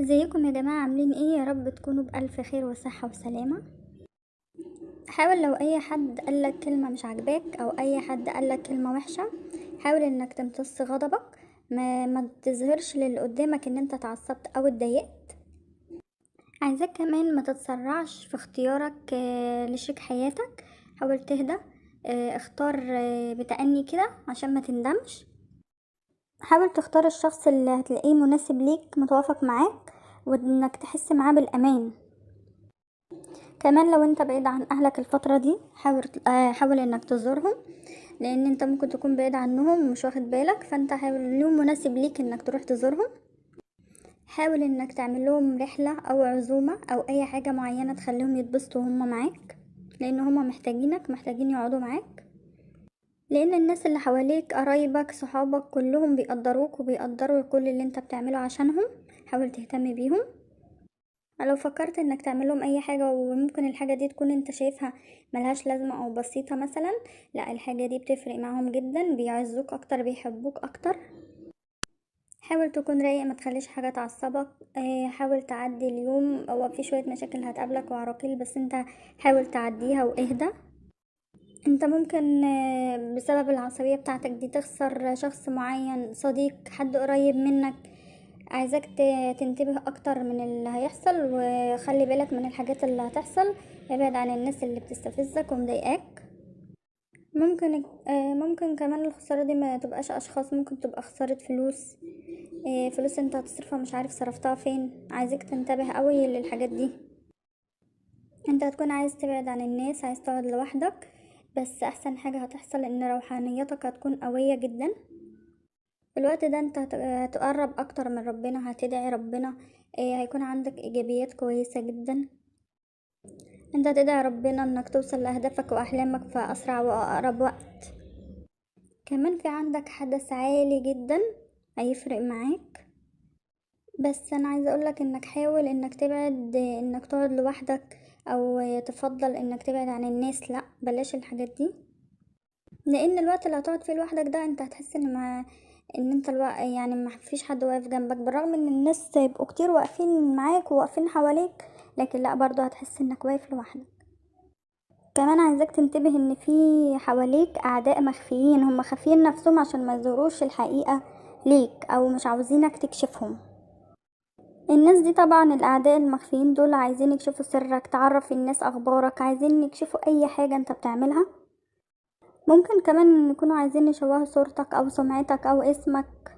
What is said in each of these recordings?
ازيكم يا جماعة؟ عاملين ايه؟ يا رب تكونوا بألف خير وصحة وسلامة. حاول لو اي حد قالك كلمة مش عاجباك او اي حد قالك كلمة وحشة، حاول انك تمتص غضبك. ما تظهرش للي قدامك ان انت اتعصبت او اتضايقت. عايزاك كمان ما تتسرعش في اختيارك لشريك حياتك. حاول تهدى. اختار بتأني كده عشان ما تندمش. حاول تختار الشخص اللي هتلاقيه مناسب ليك متوافق معاك، وانك تحس معاه بالامان. كمان لو انت بعيد عن اهلك الفترة دي، حاول انك تزورهم، لان انت ممكن تكون بعيد عنهم ومش واخد بالك، فانت حاول اليوم مناسب ليك انك تروح تزورهم. حاول انك تعمل لهم رحلة او عزومة او اي حاجة معينة تخليهم يتبسطوا هم معاك، لان هم محتاجين يقعدوا معاك. لان الناس اللي حواليك، قرايبك، صحابك، كلهم بيقدروك وبيقدروا كل اللي انت بتعمله عشانهم. حاول تهتم بيهم. لو فكرت انك تعمل لهم اي حاجة وممكن الحاجة دي تكون انت شايفها ملهاش لازمة او بسيطة مثلا، لا، الحاجة دي بتفرق معاهم جدا، بيعزوك اكتر، بيحبوك اكتر. حاول تكون رايق، ما تخليش حاجة تعصبك. حاول تعدي اليوم، هو في شوية مشاكل هتقابلك وعراقيل، بس انت حاول تعديها واهدى. انت ممكن بسبب العصبية بتاعتك دي تخسر شخص معين، صديق، حد قريب منك. عايزاك تنتبه اكتر من اللي هيحصل، وخلي بالك من الحاجات اللي هتحصل. ابعد عن الناس اللي بتستفزك ومضايقاك. ممكن كمان الخسارة دي ما تبقاش اشخاص، ممكن تبقى خسارة فلوس. فلوس انت هتصرفها مش عارف صرفتها فين. عايزك تنتبه قوي للحاجات دي. انت هتكون عايز تبعد عن الناس، عايز تقعد لوحدك، بس احسن حاجة هتحصل ان روحانيتك هتكون قوية جدا. في الوقت ده انت هتقرب اكتر من ربنا، هتدعي ربنا. هيكون عندك ايجابيات كويسة جدا. انت هتدعي ربنا انك توصل لاهدافك واحلامك في اسرع واقرب وقت. كمان في عندك حدث عالي جدا هيفرق معاك. بس انا عايزه اقولك انك حاول انك تبعد، انك تقعد لوحدك، او تفضل انك تبعد عن الناس. لا، بلاش الحاجات دي، لان الوقت اللي هتقعد فيه لوحدك ده انت هتحس ان انت يعني ما فيش حد واقف جنبك، بالرغم ان الناس يبقوا كتير واقفين معاك وواقفين حواليك، لكن لا، برضو هتحس انك واقف لوحدك. كمان عايزاك تنتبه ان في حواليك اعداء مخفيين، هم خافين نفسهم عشان ما يظهروش الحقيقة ليك، او مش عاوزينك تكشفهم. الناس دي طبعا، الاعداء المخفيين دول عايزين يكشفوا سرك، تعرف الناس اخبارك، عايزين يكشفوا اي حاجة انت بتعملها. ممكن كمان يكونوا عايزين يشوهوا صورتك او سمعتك او اسمك.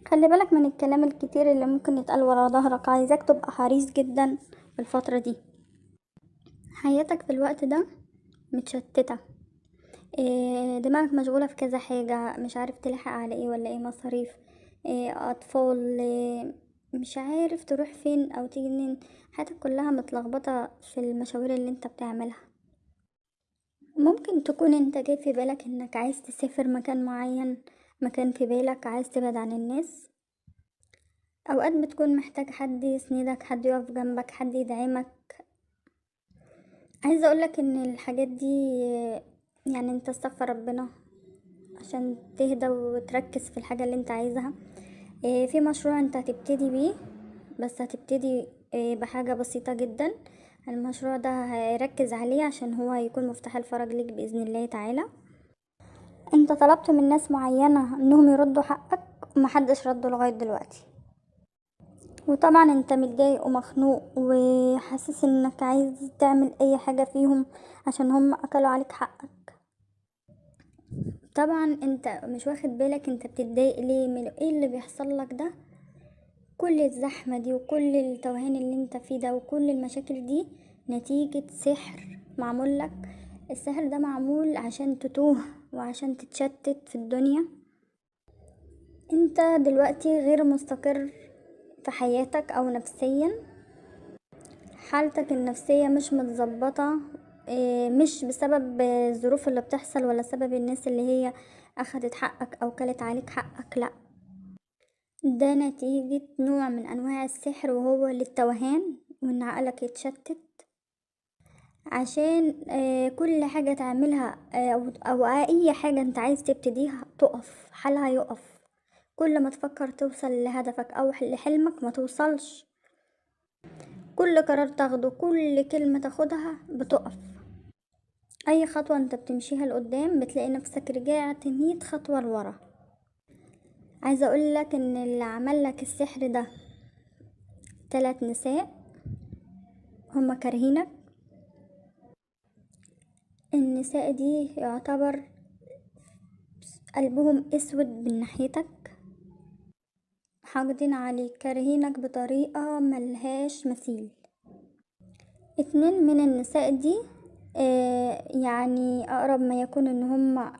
خلي بالك من الكلام الكتير اللي ممكن يتقال ورا ظهرك. عايزاك تبقى حريص جدا في الفترة دي. حياتك في الوقت ده متشتتة. دماغك مشغولة في كذا حاجة، مش عارف تلحق على ايه ولا ايه، مصاريف، اطفال، مش عارف تروح فين او تيجي منين. حياتك كلها متلخبطة في المشاوير اللي انت بتعملها. ممكن تكون انت جاي في بالك انك عايز تسافر مكان معين، مكان في بالك عايز تبعد عن الناس. اوقات بتكون محتاج حد يسندك، حد يقف جنبك، حد يدعمك. عايزة اقولك ان الحاجات دي يعني انت استغفر ربنا عشان تهدى وتركز في الحاجة اللي انت عايزها. في مشروع انت هتبتدي بيه، بس هتبتدي بحاجة بسيطة جدا. المشروع ده هركز عليه عشان هو هيكون مفتاح الفرج ليك بإذن الله تعالى. انت طلبت من ناس معينة انهم يردوا حقك، ومحدش رده لغاية دلوقتي. وطبعا انت متضايق ومخنوق وحاسس انك عايز تعمل اي حاجة فيهم عشان هم اكلوا عليك حقك. طبعا انت مش واخد بالك انت بتتضايق ليه، من ايه اللي بيحصل لك ده. كل الزحمة دي وكل التوهان اللي انت فيه ده وكل المشاكل دي نتيجة سحر معمول لك. السحر ده معمول عشان تتوه وعشان تتشتت في الدنيا. انت دلوقتي غير مستقر في حياتك او نفسيا. حالتك النفسية مش متظبطة. مش بسبب الظروف اللي بتحصل ولا سبب الناس اللي هي اخدت حقك او كلت عليك حقك، لا، ده نتيجة نوع من انواع السحر، وهو للتوهان وان عقلك يتشتت. عشان كل حاجة تعملها، او اي حاجة انت عايز تبتديها تقف حالها، يقف. كل ما تفكر توصل لهدفك او لحلمك ما توصلش. كل قرار تاخده، كل كلمة تاخدها بتقف. اي خطوة انت بتمشيها لقدام بتلاقي نفسك رجعت 100 خطوة لورا. عايزة اقولك ان اللي عملك السحر ده 3 نساء هما كارهينك. النساء دي يعتبر قلبهم اسود من ناحيتك، حاقدين عليك، كارهينك بطريقة ملهاش مثيل. 2 من النساء دي يعني اقرب ما يكون ان هم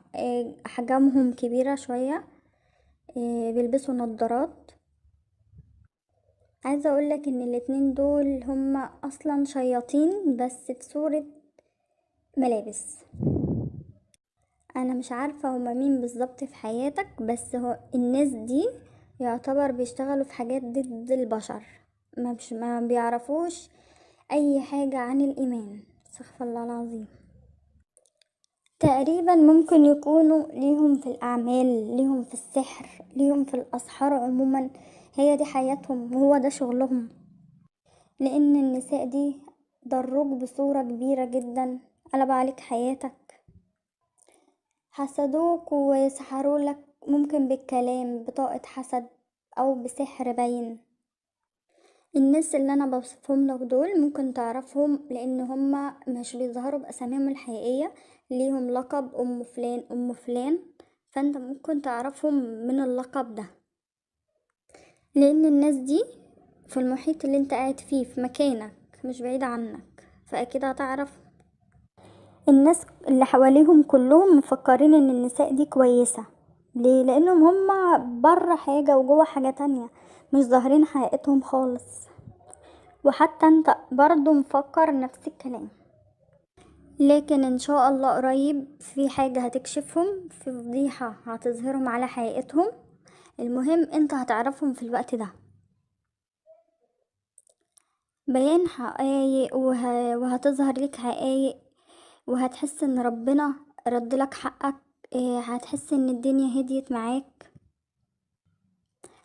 احجامهم كبيرة شوية، بيلبسوا نظارات. عايزة اقولك ان الاتنين دول هم اصلا شياطين بس في صورة ملابس. انا مش عارفة هما مين بالظبط في حياتك، بس هو الناس دي يعتبر بيشتغلوا في حاجات ضد البشر، ما بيعرفوش اي حاجة عن الايمان. استغفر الله العظيم. تقريبا ممكن يكونوا ليهم في الاعمال، ليهم في السحر، ليهم في الاسحار عموما، هي دي حياتهم وهو ده شغلهم. لان النساء دي ضروك بصورة كبيرة جدا، قلب عليك حياتك، حسدوك وسحروا لك، ممكن بالكلام، بطاقة حسد او بسحر باين. الناس اللي انا بوصفهم لك دول ممكن تعرفهم لان هما مش بيظهروا باساميهم الحقيقية، ليهم لقب ام فلان ام فلان، فانت ممكن تعرفهم من اللقب ده. لان الناس دي في المحيط اللي انت قاعد فيه، في مكانك مش بعيد عنك، فاكيد هتعرف. الناس اللي حواليهم كلهم مفكرين ان النساء دي كويسة. ليه؟ لانهم هما بره حاجة وجوه حاجة تانية، مش ظاهرين حقيقتهم خالص. وحتى انت برضو مفكر نفس الكلام، لكن ان شاء الله قريب في حاجة هتكشفهم، في فضيحة هتظهرهم على حقيقتهم. المهم انت هتعرفهم في الوقت ده، بيان حقايق وهتظهر لك حقايق، وهتحس ان ربنا رد لك حقك. هتحس ان الدنيا هديت معاك،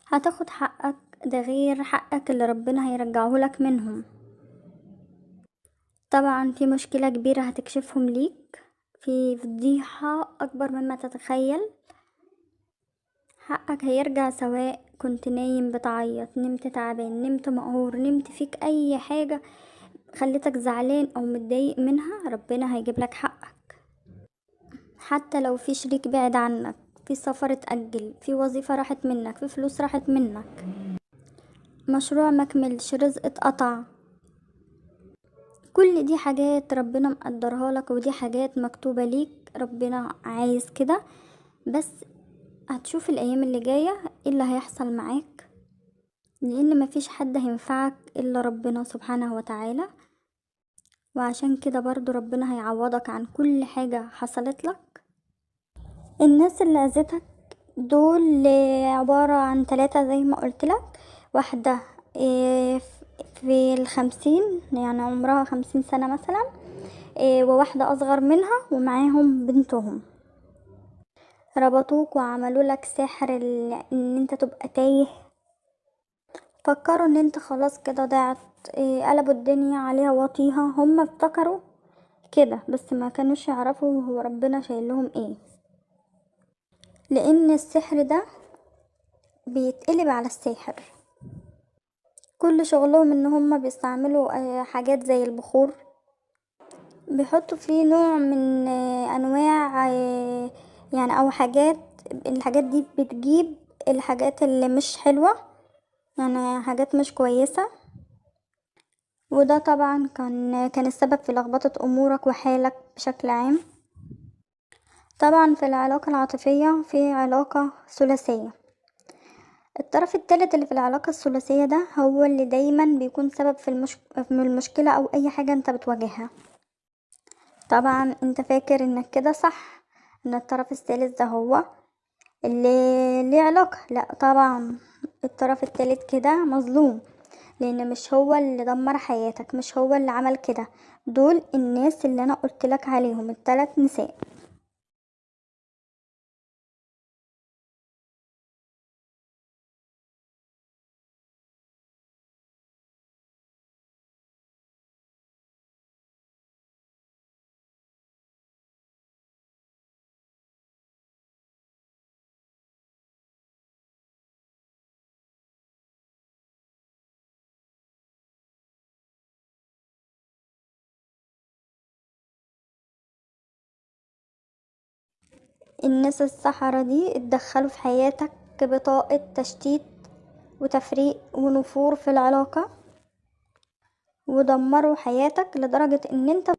هتاخد حقك، ده غير حقك اللي ربنا هيرجعه لك منهم. طبعا في مشكلة كبيرة هتكشفهم ليك، في فضيحة اكبر مما تتخيل. حقك هيرجع، سواء كنت نايم بتعيط، نمت تعبان، نمت مقهور، نمت فيك اي حاجة خلتك زعلان او متضايق منها، ربنا هيجيب لك حقك. حتى لو في شريك بعد عنك، في سفر اتأجل، في وظيفة راحت منك، في فلوس راحت منك، مشروع مكملش، رزق اتقطع، كل دي حاجات ربنا مقدرها لك، ودي حاجات مكتوبة ليك، ربنا عايز كده. بس هتشوف الايام اللي جاية ايه اللي هيحصل معاك، لان مفيش حد هينفعك الا ربنا سبحانه وتعالى. وعشان كده برضو ربنا هيعوضك عن كل حاجة حصلت لك. الناس اللي اذتك دول عبارة عن 3 زي ما قلت لك. واحدة في 50، يعني عمرها 50 سنة مثلا، وواحدة اصغر منها ومعاهم بنتهم. ربطوك وعملوا لك سحر ان انت تبقى تايه، فكروا ان انت خلاص كده ضعت. قلبوا الدنيا عليها واطيها، هم افتكروا كده بس ما كانوش يعرفوا هو ربنا شايل لهم ايه. لان السحر ده بيتقلب على الساحر. كل شغلهم ان هم بيستعملوا حاجات زي البخور، بيحطوا فيه نوع من انواع يعني او حاجات. الحاجات دي بتجيب الحاجات اللي مش حلوة، يعني حاجات مش كويسة. وده طبعا كان السبب في لخبطة امورك وحالك بشكل عام. طبعا في العلاقة العاطفية في علاقة ثلاثية، الطرف الثالث اللي في العلاقة الثلاثية ده هو اللي دايما بيكون سبب في المشكلة او اي حاجة انت بتواجهها. طبعا انت فاكر انك كده صح، ان الطرف الثالث ده هو اللي ليه علاقة. لا طبعا، الطرف الثالث كده مظلوم، لان مش هو اللي دمر حياتك، مش هو اللي عمل كده. دول الناس اللي انا قلتلك عليهم، ال3 نساء. الناس السحرة دي اتدخلوا في حياتك بطاقة تشتيت وتفريق ونفور في العلاقة، ودمروا حياتك لدرجة ان انت